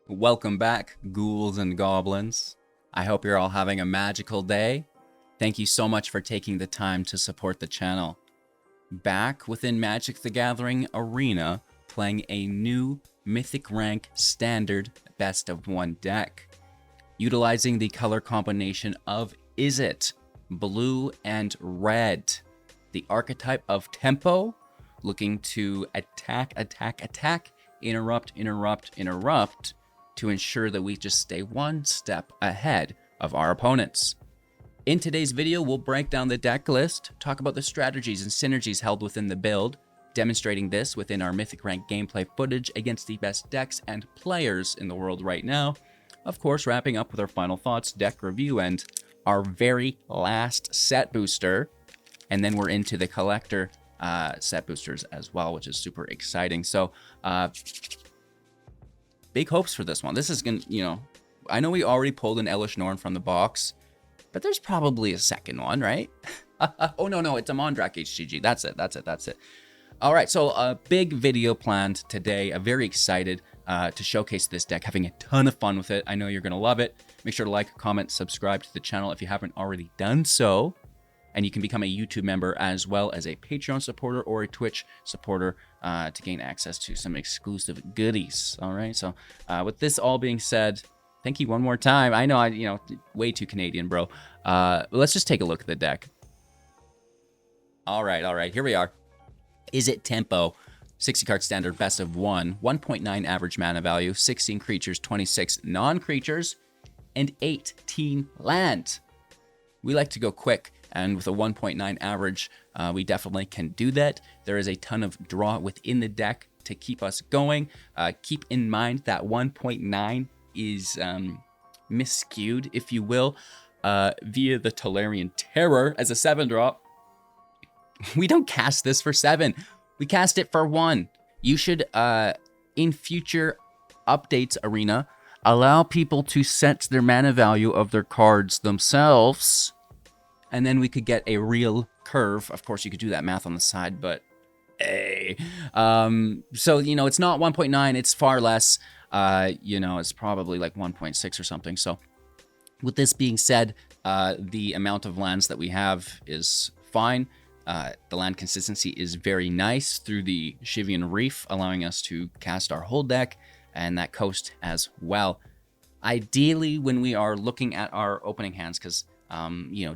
Welcome back, ghouls and goblins. I hope you're all having a magical day. Thank you so much for taking the time to support the channel. Back within Magic the Gathering Arena, playing a new Mythic rank standard best of one deck. Utilizing the color combination of Izzet, blue and red. The archetype of tempo, looking to attack, interrupt, to ensure that we just stay one step ahead of our opponents. In today's video, we'll break down the deck list, talk about the strategies and synergies held within the build, demonstrating this within our Mythic rank gameplay footage against the best decks and players in the world right now. Of course, wrapping up with our final thoughts, deck review, and our very last set booster. And then we're into the collector set boosters as well, which is super exciting. So, big hopes for this one. This is going to, I know we already pulled an Elish Norn from the box, but there's probably a second one, right? Oh, no, it's a Mondrak HGG. That's it. All right, so a big video planned today. I'm very excited to showcase this deck, having a ton of fun with it. I know you're going to love it. Make sure to like, comment, subscribe to the channel if you haven't already done so. And you can become a YouTube member as well as a Patreon supporter or a Twitch supporter to gain access to some exclusive goodies. All right, so with this all being said, thank you one more time. I know, way too Canadian, bro. Let's just take a look at the deck. All right, here we are. Izzet Tempo, 60 card standard, best of one, 1.9 average mana value, 16 creatures, 26 non-creatures, and 18 land. We like to go quick, and with a 1.9 average, we definitely can do that. There is a ton of draw within the deck to keep us going. Keep in mind that 1.9 is misskewed, if you will, via the Tolarian Terror as a 7-drop. We don't cast this for 7. We cast it for 1. You should, in future updates, Arena, allow people to set their mana value of their cards themselves, and then we could get a real curve. Of course, you could do that math on the side, but hey. So, it's not 1.9. It's far less. It's probably like 1.6 or something. So with this being said, the amount of lands that we have is fine. The land consistency is very nice through the Shivian Reef, allowing us to cast our whole deck and that coast as well. Ideally, when we are looking at our opening hands, because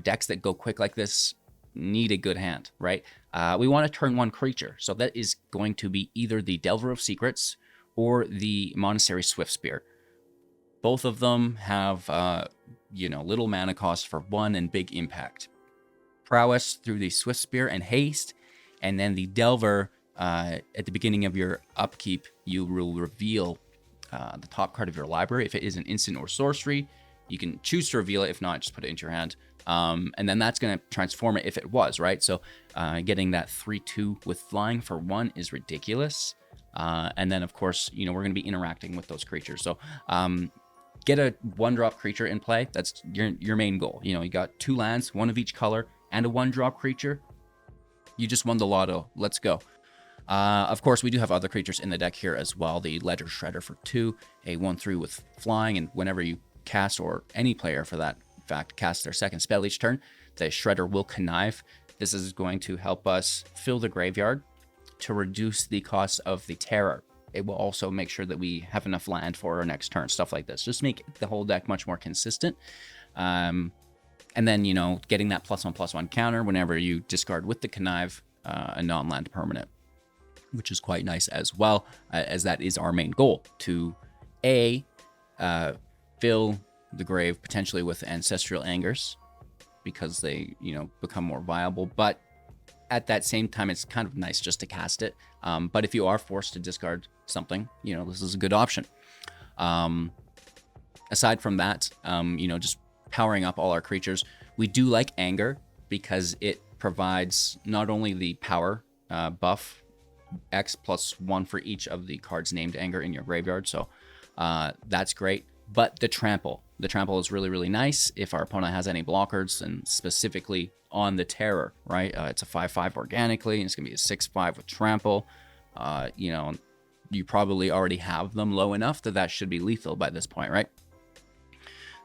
decks that go quick like this need a good hand, right? We want to turn one creature. So that is going to be either the Delver of Secrets or the Monastery Swiftspear. Both of them have, little mana cost for 1 and big impact. Prowess through the Swiftspear and haste, and then the Delver, at the beginning of your upkeep, you will reveal the top card of your library. If it is an instant or sorcery, you can choose to reveal it. If not, just put it into your hand. And then that's going to transform it if it was, right? So getting that 3/2 with flying for 1 is ridiculous. And then, of course, we're going to be interacting with those creatures. So get a 1-drop creature in play. That's your main goal. You got 2 lands, 1 of each color, and a 1-drop creature. You just won the lotto. Let's go. Of course, we do have other creatures in the deck here as well. The Ledger Shredder for 2, a 1/3 with flying, and whenever you cast, or any player for that fact, cast their second spell each turn, the Shredder will connive. This is going to help us fill the graveyard to reduce the cost of the Terror. It will also make sure that we have enough land for our next turn, stuff like this. Just make the whole deck much more consistent. And then, getting that +1/+1 counter whenever you discard with the connive a non-land permanent, which is quite nice as well, as that is our main goal, to fill the grave potentially with Ancestral Angers, because they, become more viable. But at that same time, it's kind of nice just to cast it. But if you are forced to discard something, this is a good option. Aside from that, just powering up all our creatures. We do like Anger because it provides not only the power buff, X +1 for each of the cards named Anger in your graveyard. So that's great. But the trample is really, really nice if our opponent has any blockers, and specifically on the Terror, right? It's a 5/5 organically, and it's going to be a 6/5 with trample. you probably already have them low enough that that should be lethal by this point, right?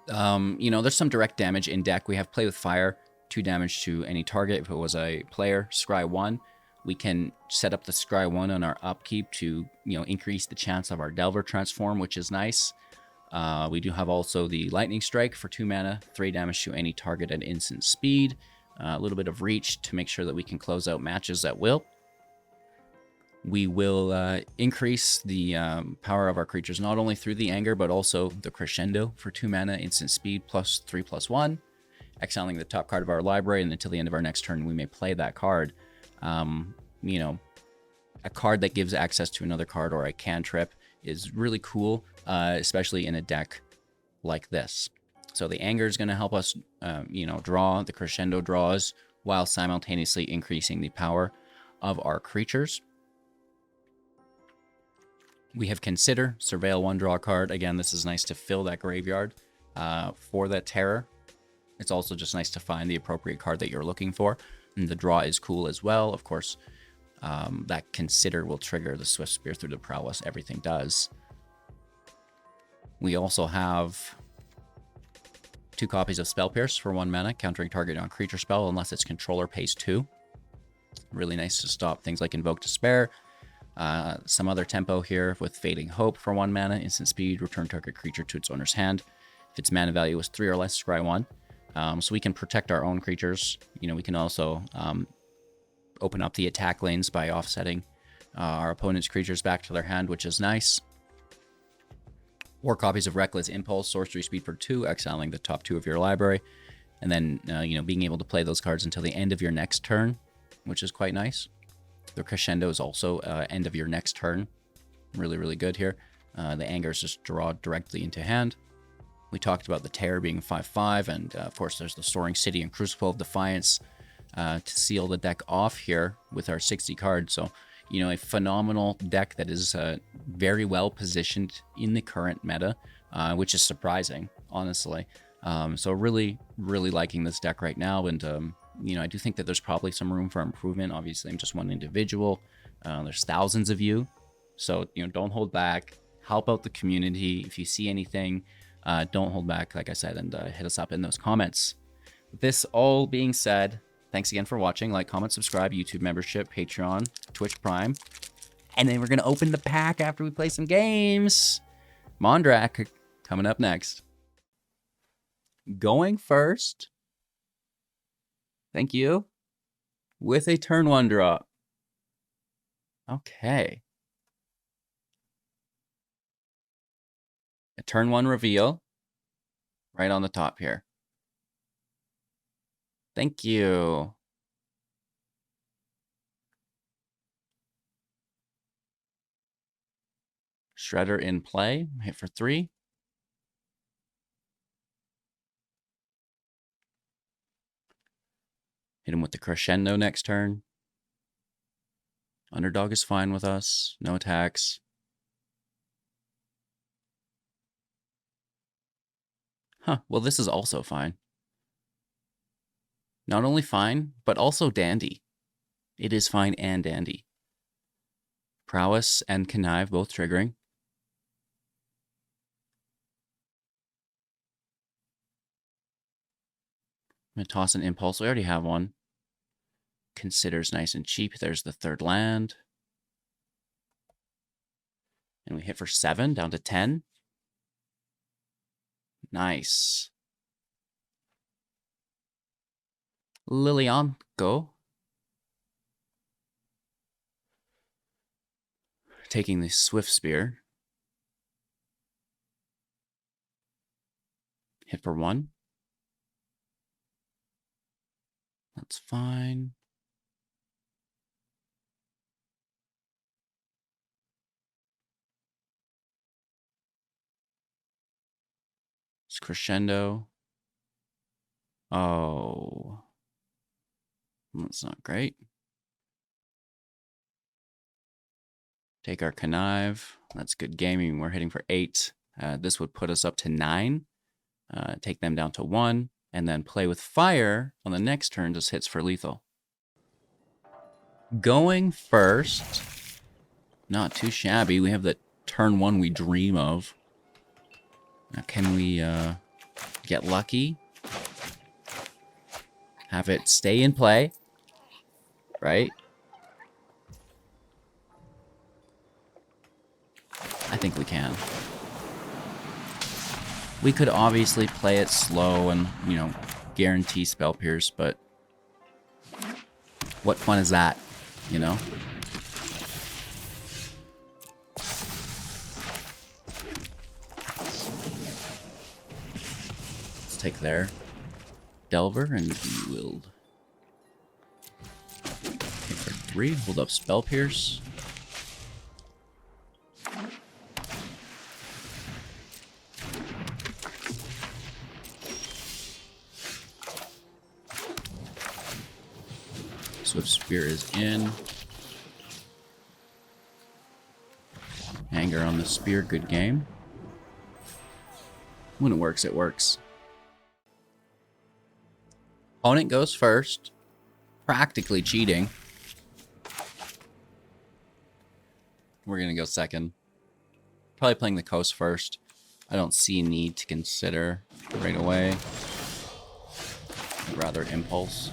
You know, there's some direct damage in deck. We have Play with Fire, 2 damage to any target if it was a player. Scry 1. We can set up the Scry 1 on our upkeep to, you know, increase the chance of our Delver transform, which is nice. We do have also the Lightning Strike for 2 mana, 3 damage to any target at instant speed. A little bit of reach to make sure that we can close out matches at will. We will increase the power of our creatures not only through the Anger, but also the Crescendo for 2 mana, instant speed, +3/+1. Exiling the top card of our library, and until the end of our next turn, we may play that card. You know, a card that gives access to another card or a cantrip is really cool, especially in a deck like this. So the Anger is going to help us, you know, draw. The Crescendo draws while simultaneously increasing the power of our creatures. We have Consider, Surveil 1, draw a card. Again, this is nice to fill that graveyard for that terror. It's also just nice to find the appropriate card that you're looking for. And the draw is cool as well. Of course, that Consider will trigger the Swift Spear through the Prowess. Everything does. We also have 2 copies of Spell Pierce for 1 mana, countering target on creature spell unless its controller pays 2. Really nice to stop things like Invoke Despair. Some other tempo here with Fading Hope for 1 mana, instant speed, return target creature to its owner's hand. If its mana value is 3 or less, scry 1. So we can protect our own creatures. You know, we can also open up the attack lanes by offsetting our opponent's creatures back to their hand, which is nice. 4 copies of Reckless Impulse, sorcery speed for 2, exiling the top 2 of your library. And then, you know, being able to play those cards until the end of your next turn, which is quite nice. The Crescendo is also end of your next turn. Really, really good here. The Anger is just draw directly into hand. We talked about the Terror being 5/5, and of course there's the Soaring City and Crucible of Defiance to seal the deck off here with our 60 cards. So, you know, a phenomenal deck that is very well positioned in the current meta, which is surprising, honestly. So really, really liking this deck right now, and you know, I do think that there's probably some room for improvement. Obviously, I'm just one individual. There's thousands of you, so, you know, don't hold back. Help out the community. If you see anything, don't hold back, like I said, and hit us up in those comments. With this all being said, thanks again for watching. Like, comment, subscribe, YouTube membership, Patreon, Twitch Prime. And then we're going to open the pack after we play some games. Mondrak coming up next. Going first. Thank you. With a turn 1 drop. Okay. A turn 1 reveal. Right on the top here. Thank you. Shredder in play. Hit for 3. Hit him with the Crescendo next turn. Underdog is fine with us. No attacks. Huh, well, this is also fine. Not only fine, but also dandy. It is fine and dandy. Prowess and Connive both triggering. I'm going to toss an Impulse. We already have one. Consider's nice and cheap. There's the 3rd land. And we hit for 7, down to 10. Nice. Lilian, go. Taking the Swift Spear. Hit for 1. That's fine. It's Crescendo. Oh. That's not great. Take our Connive. That's good gaming. We're hitting for 8. This would put us up to 9. Take them down to 1. And then Play with Fire on the next turn just hits for lethal. Going first. Not too shabby. We have the turn 1 we dream of. Now, can we get lucky? Have it stay in play, right? I think we can. We could obviously play it slow and, you know, guarantee spell pierce, but what fun is that, you know? Let's take their Delver and wield. Hit for 3, hold up spell pierce. Swift Spear is in. Anger on the spear, good game. When it works, it works. Opponent goes first. Practically cheating. We're gonna go second. Probably playing the coast first. I don't see a need to consider right away. I'd rather impulse.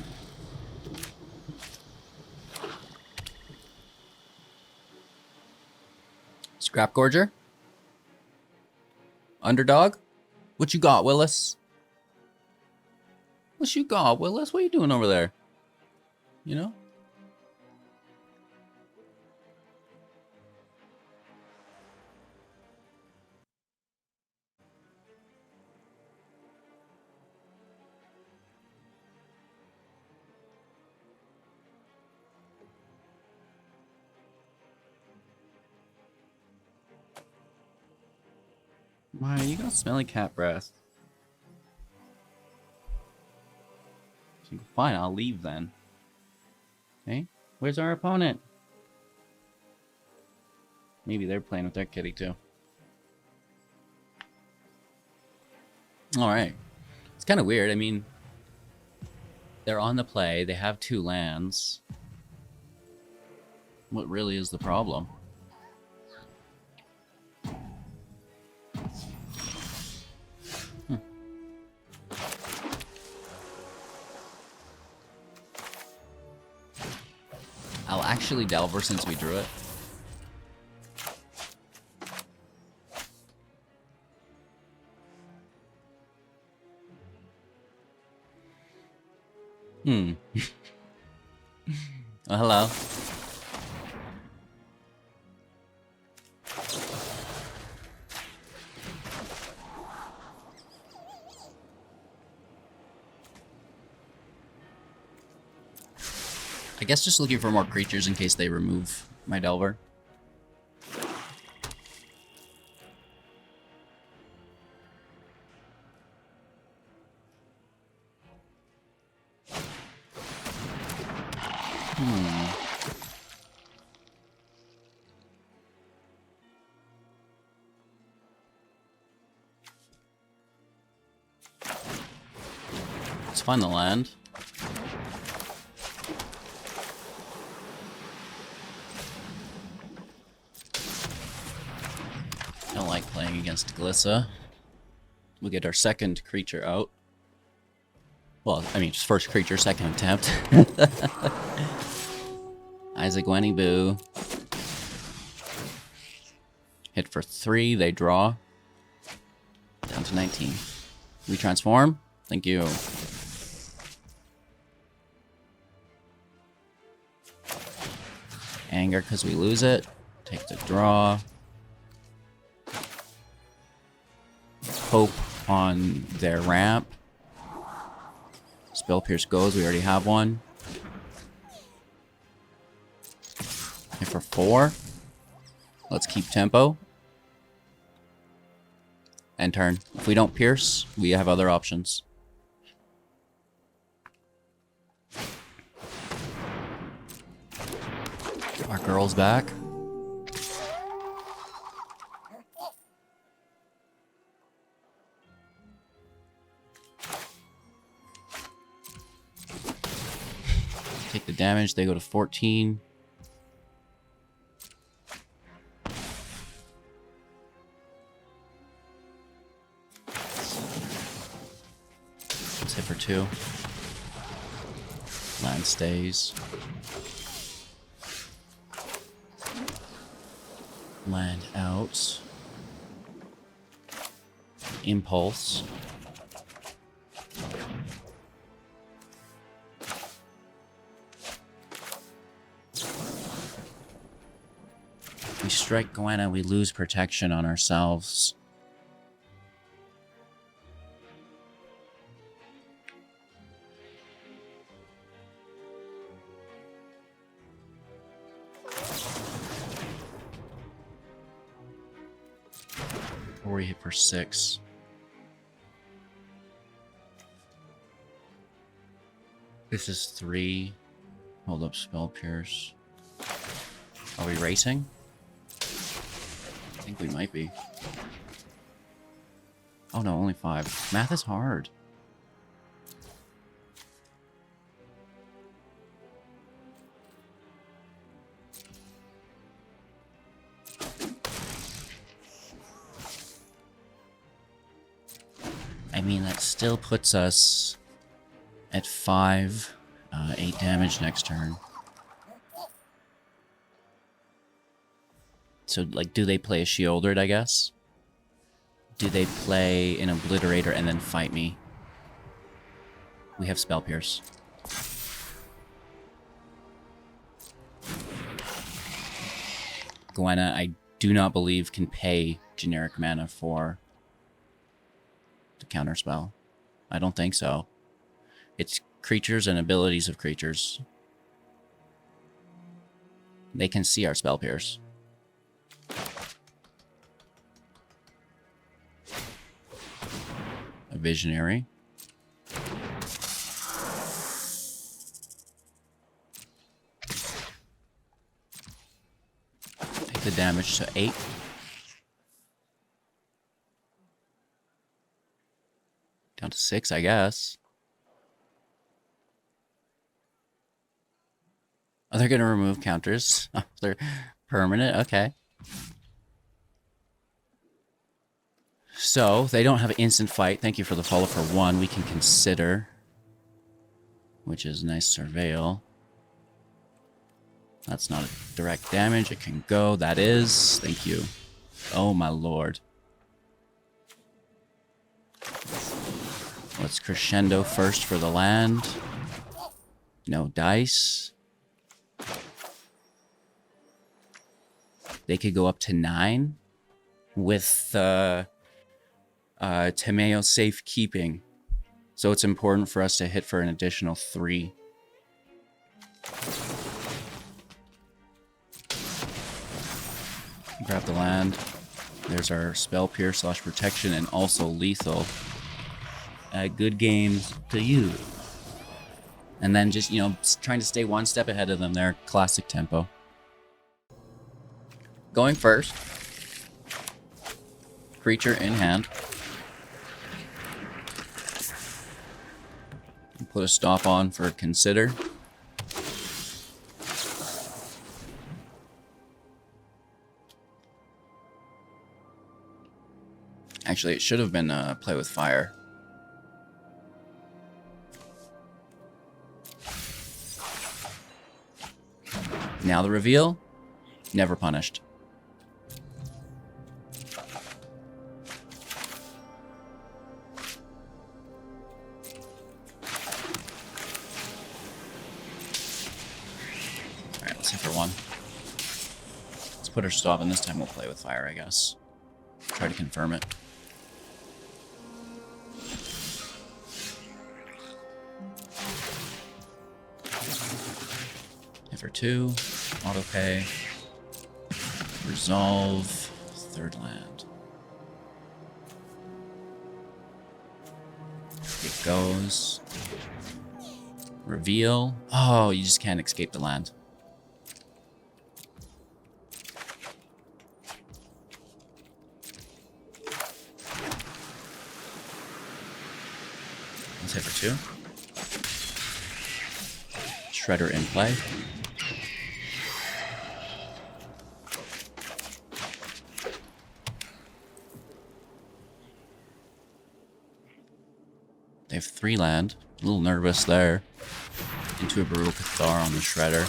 Scrap Gorger? Underdog? What you got, Willis? What you got, Willis? What are you doing over there? You know? Why, you got smelly cat breath. Fine, I'll leave then. Okay, where's our opponent? Maybe they're playing with their kitty too. Alright. It's kind of weird. I mean, they're on the play. They have 2 lands. What really is the problem? I'll actually Delver since we drew it. Oh, hello. I guess just looking for more creatures in case they remove my Delver. Let's find the land. I don't like playing against Glissa. We'll get our second creature out. Well, I mean, just first creature, second attempt. Izzet, Gwenny Boo. Hit for 3, they draw. Down to 19. We transform. Thank you. Anger because we lose it. Take the draw. Hope on their ramp. Spell Pierce goes. We already have one. Hit for 4. Let's keep tempo. End turn. If we don't pierce, we have other options. Our girl's back. Take the damage, they go to 14. Let's hit for 2. Land stays. Land out. Impulse. We strike Gwenna, we lose protection on ourselves. Or we hit for 6. This is 3. Hold up, spell pierce. Are we racing? I think we might be. Oh no, only 5. Math is hard. I mean, that still puts us at 5, 8 damage next turn. So, like, do they play a Sheoldred, I guess? Do they play an Obliterator and then fight me? We have Spell Pierce. Gwenna, I do not believe, can pay generic mana for the counterspell. I don't think so. It's creatures and abilities of creatures. They can see our Spell Pierce. A Visionary. Take the damage to 8. Down to 6, I guess. Oh, they're gonna remove counters. Oh, they're permanent? Okay. So, they don't have an instant fight. Thank you for the follow for 1. We can consider. Which is nice surveil. That's not a direct damage. It can go. That is. Thank you. Oh my lord. Let's crescendo first for the land. No dice. They could go up to 9 with Timeo safekeeping. So it's important for us to hit for an additional 3. Grab the land. There's our Spell Pierce / Protection and also lethal. Good games to you. And then just, you know, trying to stay one step ahead of them there. Classic tempo. Going first. Creature in hand. Put a stop on for consider. Actually, it should have been play with fire. Now the reveal. Never punished. Alright, let's hit for 1. Let's put our stop, and this time we'll play with fire, I guess. Try to confirm it. Hit for 2. Autopay. Resolve. 3rd land. It goes. Reveal. Oh, you just can't escape the land. Let's hit for 2. Shredder in play. They have 3 land. A little nervous there. Into a Brutal Cathar on the Shredder.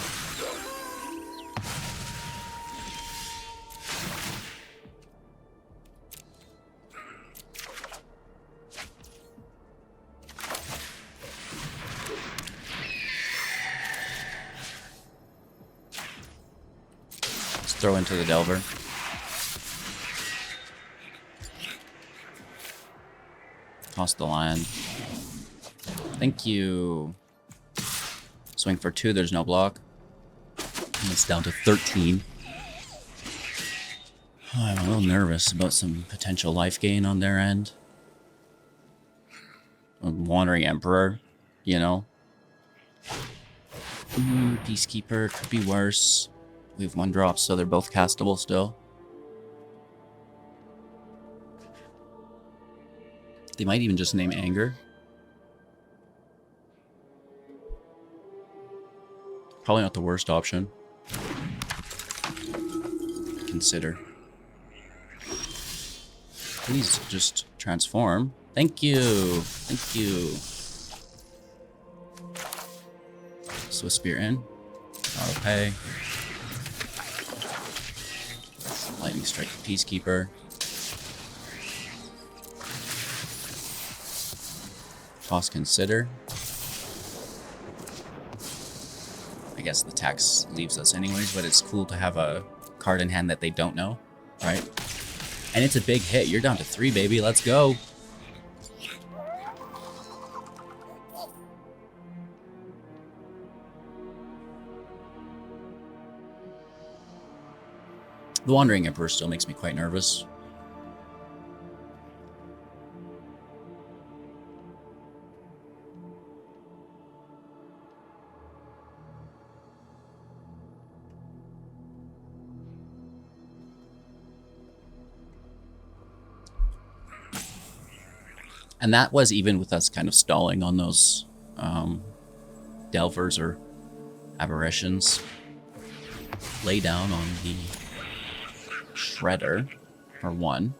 Let's throw into the Delver. Toss the land. Thank you. Swing for 2, there's no block. And it's down to 13. Oh, I'm a little nervous about some potential life gain on their end. A Wandering Emperor, you know. Peacekeeper could be worse. We have 1 drop, so they're both castable still. They might even just name Anger. Probably not the worst option. Consider. Please just transform. Thank you. Thank you. Swift Spear in. Auto pay. Lightning Strike Peacekeeper. Toss Consider. I guess the tax leaves us anyways, but it's cool to have a card in hand that they don't know, right? And it's a big hit. You're down to 3, baby. Let's go. The Wandering Emperor still makes me quite nervous. And that was even with us kind of stalling on those Delvers or Aberrations. Lay down on the Shredder for 1.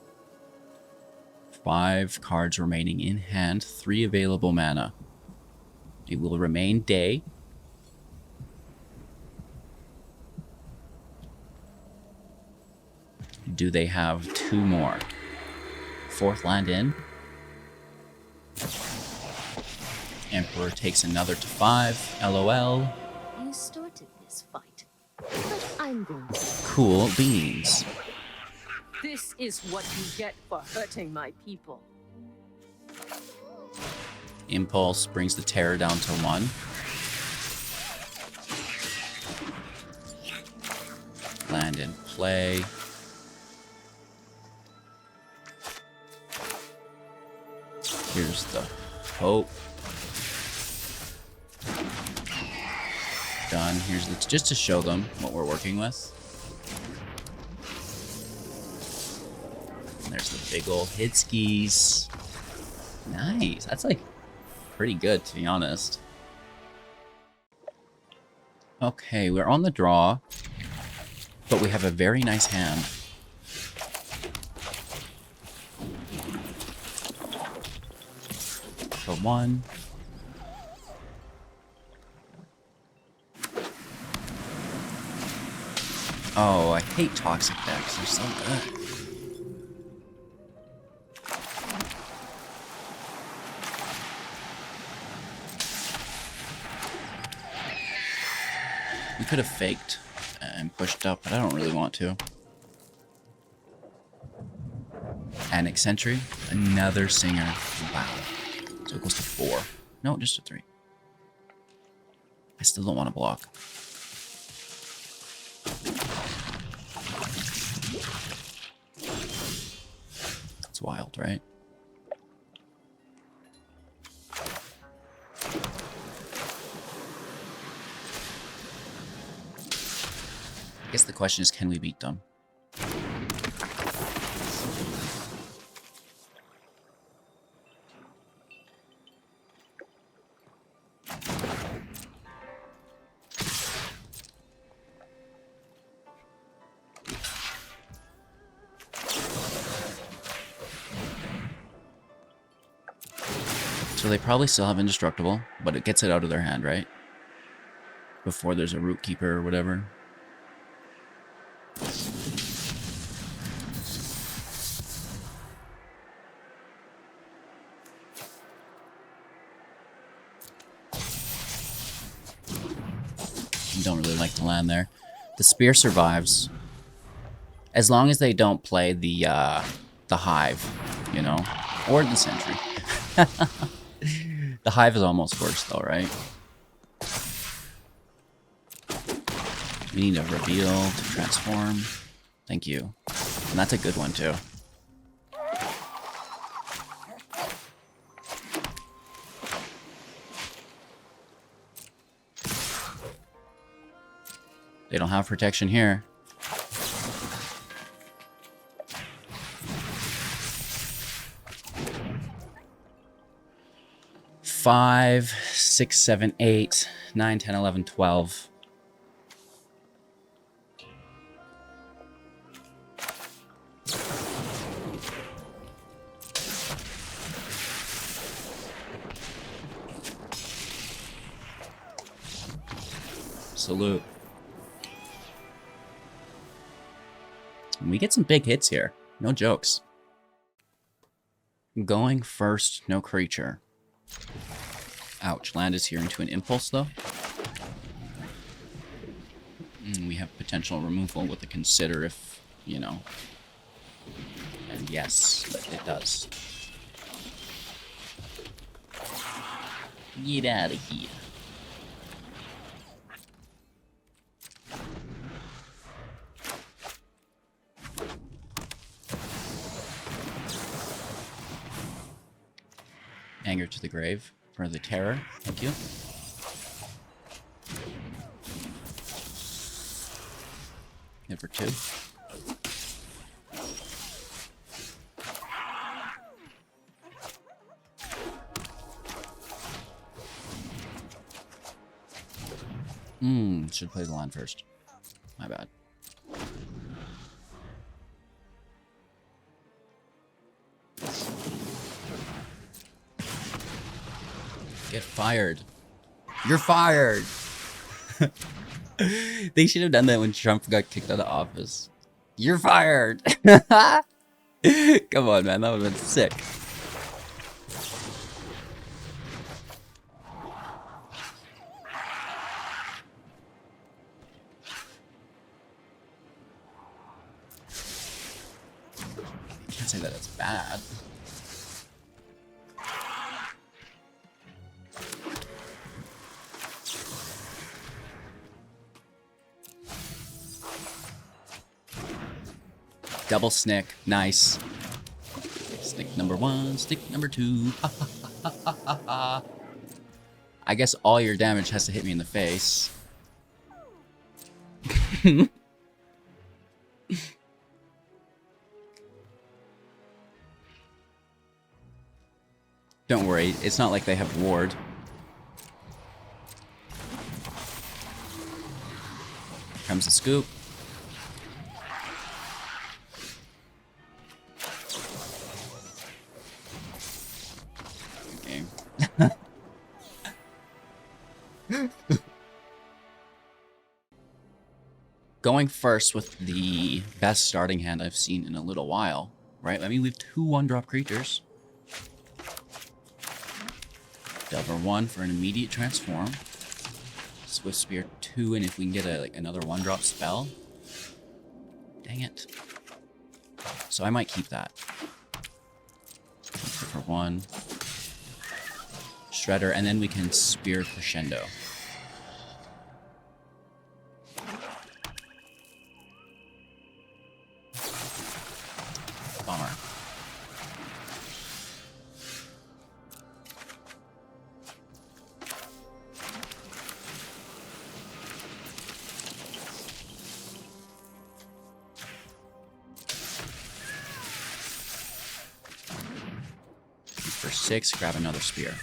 5 cards remaining in hand, 3 available mana. It will remain day. Do they have 2 more? 4th land in. Emperor takes another to 5. LOL. You started this fight, but I'm going to. Cool beans. This is what you get for hurting my people. Impulse brings the terror down to 1. Land in play. Here's the hope. Done. Here's the just to show them what we're working with. And there's the big old hit skis. Nice. That's like pretty good, to be honest. Okay, we're on the draw, but we have a very nice hand. For 1. Oh, I hate toxic decks. They're so good. We could have faked and pushed up, but I don't really want to. And Eccentric, another Singer. Wow. So it goes to 4. No, just to 3. I still don't want to block. It's wild, right? I guess the question is, can we beat them? So they probably still have indestructible, but it gets it out of their hand, right? Before there's a root keeper or whatever. Don't really like to land there. The spear survives. As long as they don't play the hive, you know? Or the sentry. The hive is almost worse though, right? We need a reveal to transform. Thank you. And that's a good one too. They don't have protection here. Five, 6, 7, 8, 9, 10, 11, 12. Salute. We get some big hits here. No jokes. Going first, no creature. Ouch. Land is here into an impulse, though. We have potential removal with a consider if, you know. And yes, it does. Get out of here. Anger to the grave for the terror. Thank you. Number 2. Should play the line first. My bad. Get fired. You're fired. They should have done that when Trump got kicked out of office. You're fired. Come on, man. That would have been sick. Can't say that it's bad. Double snick. Nice. Stick number 1, stick number 2. I guess all your damage has to hit me in the face. Don't worry, it's not like they have ward. Here comes the scoop. Going first with the best starting hand I've seen in a little while, right? I mean, we have 2 1-drop creatures. Delver 1 for an immediate transform. Swift Spear 2, and if we can get another 1-drop spell. Dang it. So I might keep that. For 1. Shredder, and then we can Spear Crescendo. Bummer. For 6, grab another spear.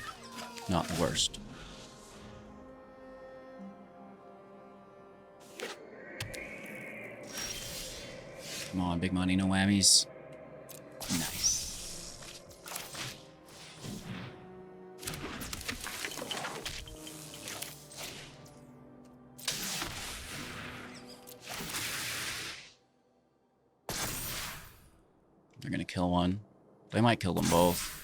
Not the worst. Come on, big money, no whammies. Nice. They're gonna kill one. They might kill them both.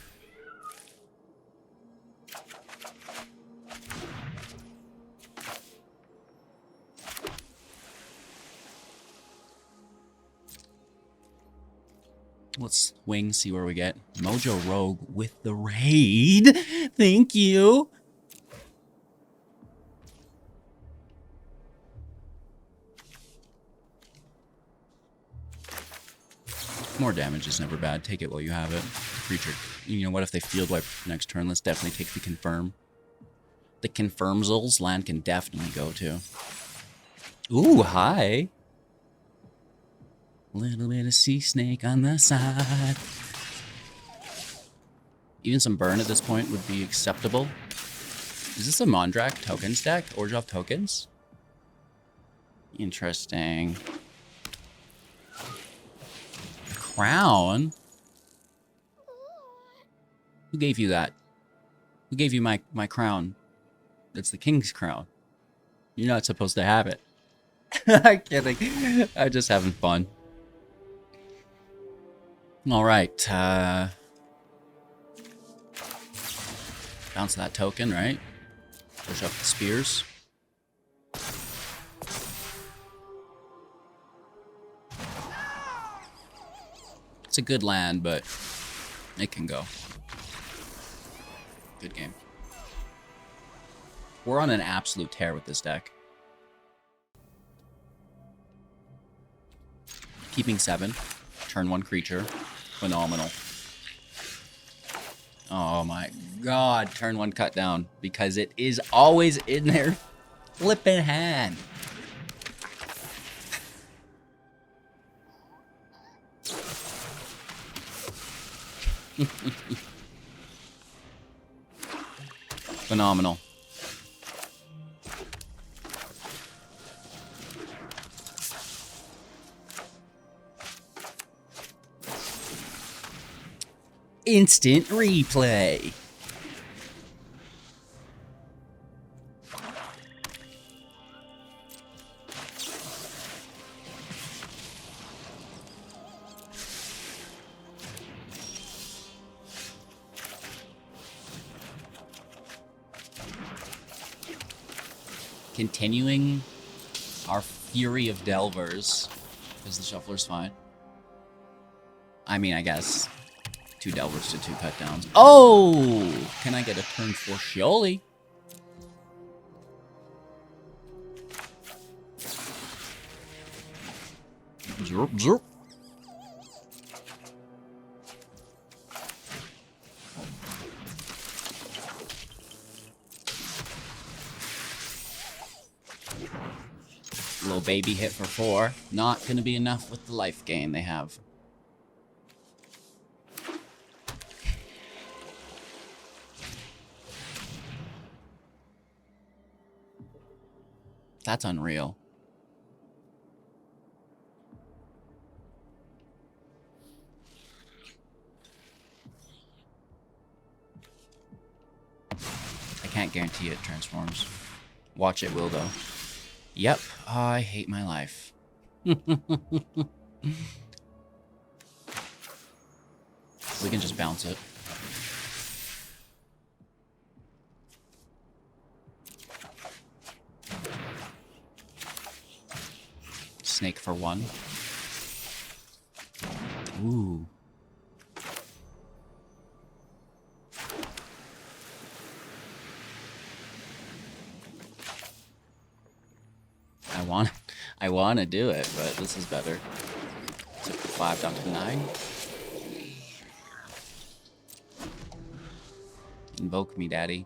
Let's swing, see where we get. Mojo Rogue with the raid. Thank you. More damage is never bad. Take it while you have it. Creature. You know what, if they field wipe next turn, let's definitely take the confirm. The confirmsals land can definitely go to. Ooh, hi. Little bit of sea snake on the side. Even some burn at this point would be acceptable. Is this a Mondrak tokens deck? Or drop tokens? Interesting. Crown? Who gave you that? Who gave you my crown? It's the king's crown. You're not supposed to have it. I'm kidding. I'm just having fun. All right. Bounce that token, right? Push up the spears. It's a good land, but it can go. Good game. We're on an absolute tear with this deck. Keeping 7. Turn 1 creature. Phenomenal. Oh my god. Turn 1 cut down. Because it is always in their flippin' hand. Phenomenal. Instant replay. Continuing our fury of Delvers, because the Shuffler's fine. I mean, I guess 2 Delvers to 2 cut downs. Oh! Can I get a turn 4 Shioli? Zerp, zerp. Little baby hit for 4. Not gonna be enough with the life gain they have. That's unreal. I can't guarantee it transforms. Watch it will though. Yep, I hate my life. We can just bounce it. Snake for 1. Ooh. I want to do it, but this is better. Took the 5 down to 9. Invoke me, daddy.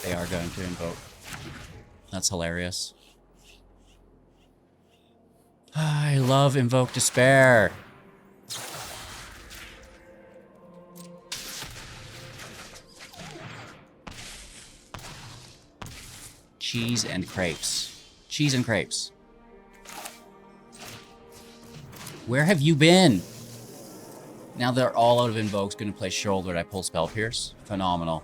They are going to invoke. That's hilarious. I love Invoke Despair. Cheese and crepes. Cheese and crepes. Where have you been? Now they're all out of invokes. Going to play Shoulder. I pull Spell Pierce. Phenomenal.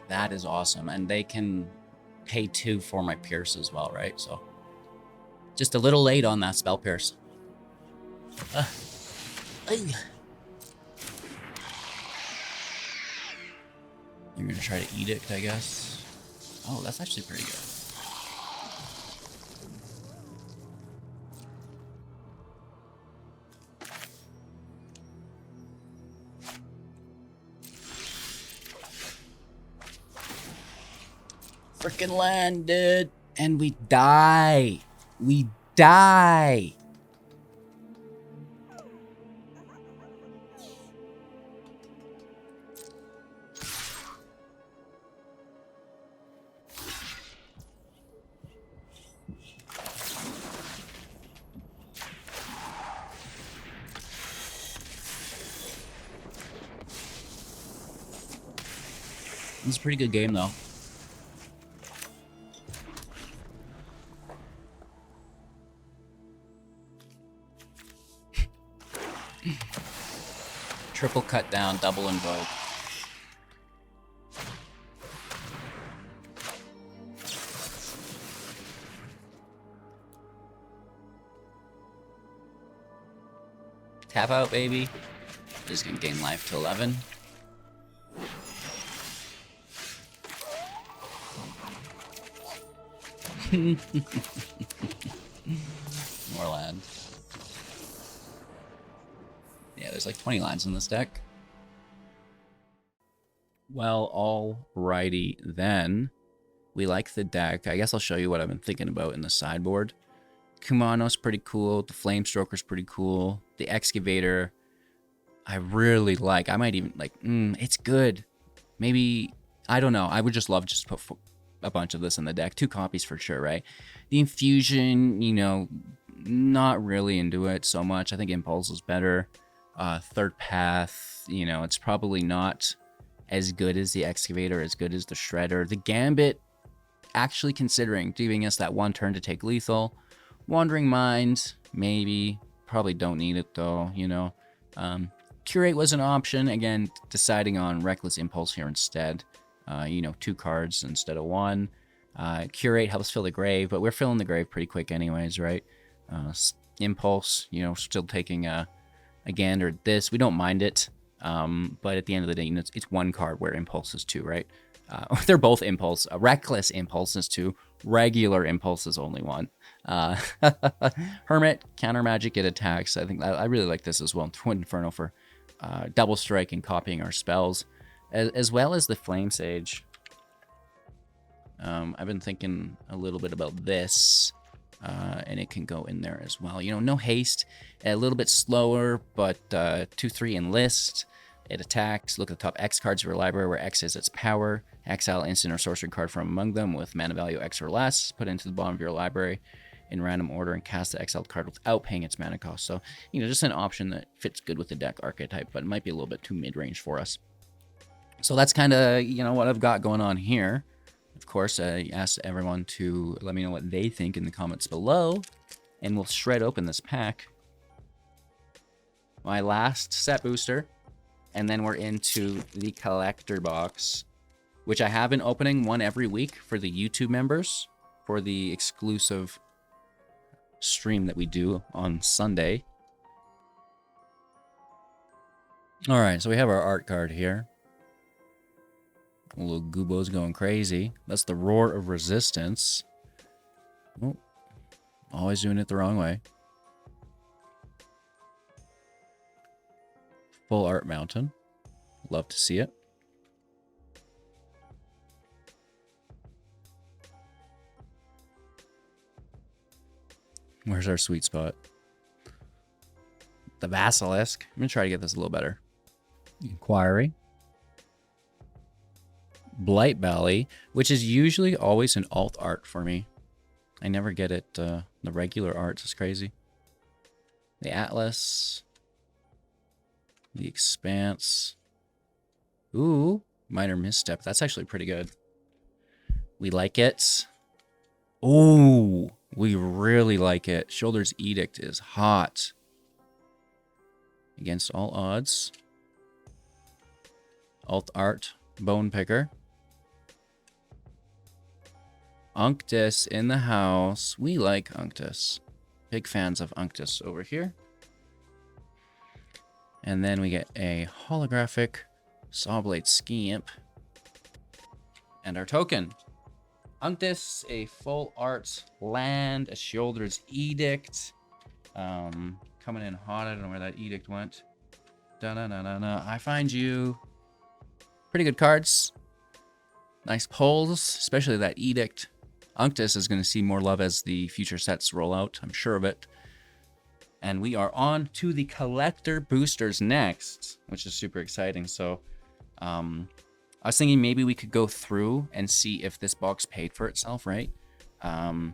That is awesome. And they can pay 2 for my Pierce as well, right? So just a little late on that Spell Pierce. You're going to try to Edict, I guess. Oh, that's actually pretty good. Freaking landed. And we die. We die. It's a pretty good game, though. Triple cut down, double invoke. Tap out, baby. Just gonna gain life to 11. More land. Yeah, there's like 20 lines in this deck. Well, alrighty then. We like the deck. I guess I'll show you what I've been thinking about in the sideboard. Kumano's pretty cool. The Flamestroker's pretty cool. The Excavator, I really like. I might even like, it's good. Maybe, I don't know. I would just love just to put a bunch of this in the deck. 2 copies for sure, right? The Infusion, you know, not really into it so much. I think Impulse is better. Third Path, you know, it's probably not as good as the Excavator, as good as the Shredder. The Gambit, actually considering giving us that 1 turn to take lethal. Wandering Mind, maybe. Probably don't need it though, you know. Curate was an option. Again, deciding on Reckless Impulse here instead. You know, 2 cards instead of 1. Curate helps fill the grave, but we're filling the grave pretty quick anyways, right? Impulse, you know, still taking a gander at this. We don't mind it, but at the end of the day, you know, it's 1 card where Impulse is 2, right? They're both Impulse. Reckless Impulse is 2. Regular Impulse is only 1. Hermit, counter magic, it attacks. I think I really like this as well. Twin Inferno for double strike and copying our spells, as well as the Flame Sage. I've been thinking a little bit about this, and it can go in there as well. You know, no haste, a little bit slower, but 2/3 enlist. It attacks. Look at the top X cards of your library, where X is its power. Exile instant or sorcery card from among them with mana value X or less. Put it into the bottom of your library in random order and cast the exiled card without paying its mana cost. So, you know, just an option that fits good with the deck archetype, but it might be a little bit too mid-range for us. So that's kind of, you know, what I've got going on here. Of course, I asked everyone to let me know what they think in the comments below, and we'll shred open this pack. My last set booster, and then we're into the collector box, which I have been opening one every week for the YouTube members for the exclusive stream that we do on Sunday. All right, so we have our art card here. Little Goobo's going crazy. That's the Roar of Resistance. Oh, always doing it the wrong way. Full Art Mountain. Love to see it. Where's our sweet spot? The Basilisk. I'm going to try to get this a little better. Inquiry. Blight Belly, which is usually always an alt art for me. I never get it, the regular art is crazy. The Atlas. The Expanse. Ooh, Minor Misstep. That's actually pretty good. We like it. Ooh, We really like it. Shoulder's Edict is hot. Against all odds. Alt Art, Bone Picker. Unctus in the house. We like Unctus. Big fans of Unctus over here. And then we get a holographic Sawblade Scamp. And our token. Unctus, a full art land, a Shoulder's Edict. Coming in hot. I don't know where that edict went. Da-na-na-na-na. I find you. Pretty good cards. Nice pulls, especially that edict. Unctus is going to see more love as the future sets roll out. I'm sure of it. And we are on to the collector boosters next, which is super exciting. So I was thinking maybe we could go through and see if this box paid for itself, right? The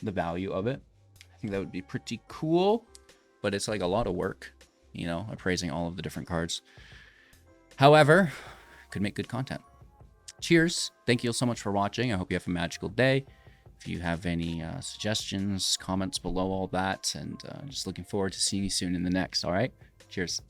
value of it. I think that would be pretty cool, but it's like a lot of work, you know, appraising all of the different cards. However, could make good content. Cheers. Thank you so much for watching. I hope you have a magical day. If you have any suggestions, comments below all that, and just looking forward to seeing you soon in the next. All right. Cheers.